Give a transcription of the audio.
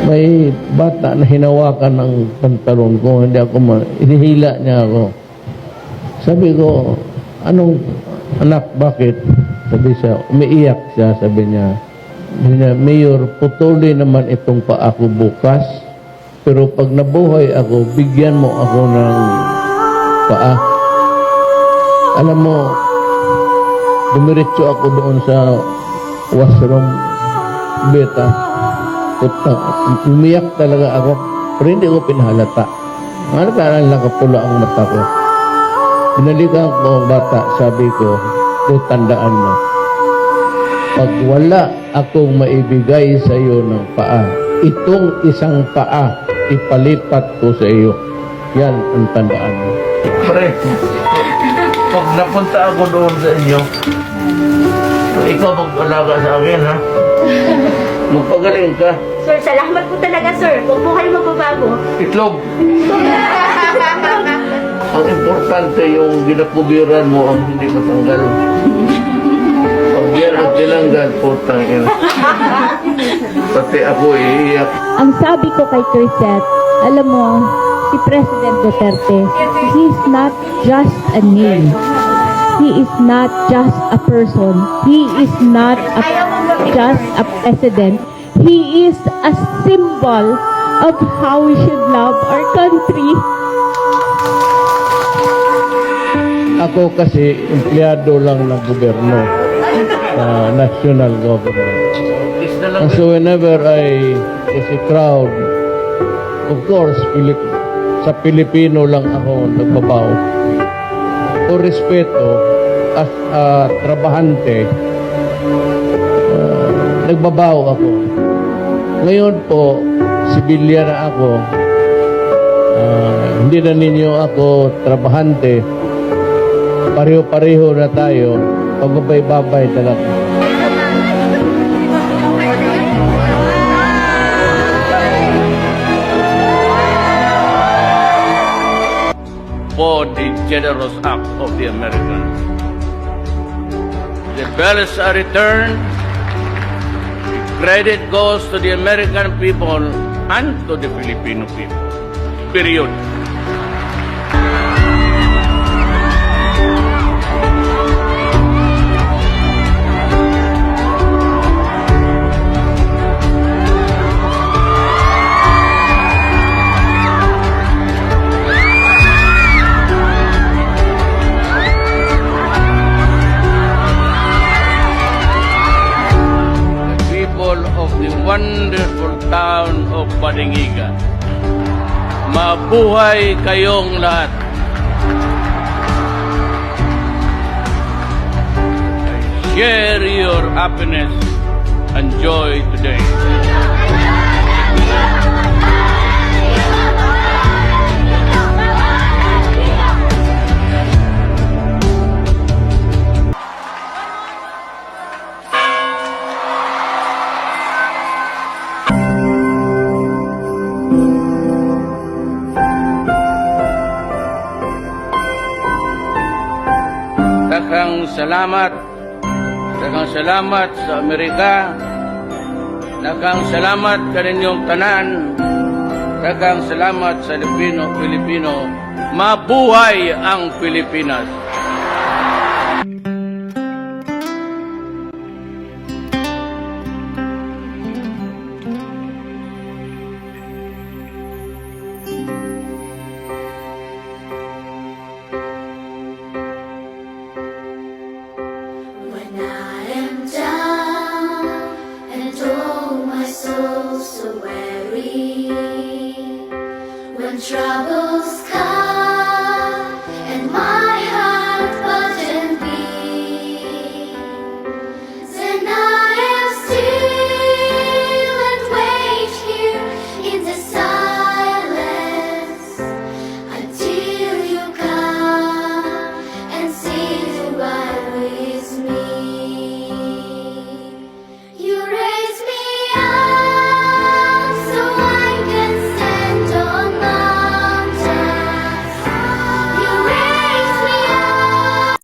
may bata na hinawakan ng pantalon ko, hindi ako inihila niya ako. Sabi ko, anong anak, bakit? Sabi siya, umiiyak siya, sabi niya, Mayor, putuli naman itong paa ko bukas, pero pag nabuhay ako, bigyan mo ako ng paa. Alam mo, dumiretso ako doon sa washroom, beta. Umiyak talaga ako, pero hindi ko pinahalata. Ang nakapula ang mata ko. Binalikan ko ang bata, sabi ko, tandaan mo, pag wala akong maibigay sa iyo ng paa, itong isang paa, ipalipat ko sa iyo. Yan ang tandaan mo. Pre, pag napunta ako doon sa inyo, ikaw mag-alaga sa akin, ha? Magpagaling ka. Sir, salamat po talaga, sir. Huwag po kayo magbabago. Itlog. Ang importante yung ginapugiran mo ang hindi matanggal. Pag yan ang tinanggal, putang ina. Pati ako iiyak. Ang sabi ko kay Crisette, alam mo, si President Duterte, he's not just a name. He is not just a person. He is not just a president. He is a symbol of how we should love our country. Ako kasi, empleyado lang ng gobyerno, national government. And so whenever I see crowd, of course, sa Pilipino lang ako nagbabaw. O respeto, as a trabahante, nagbabaw ako. Ngayon po, sibilya na ako, hindi na ninyo ako trabahante, pareho-pareho na tayo, pagbabay-babay talaga. For the generous act of the Americans. The bells are returned. Credit goes to the American people and to the Filipino people. Period. Of the wonderful town of Balingiga. Mabuhay kayong lahat. Share your happiness and joy today. Daghang salamat sa Amerika. Daghang salamat kaninyong tanan. Daghang salamat sa Pilipino. Mabuhay ang Pilipinas.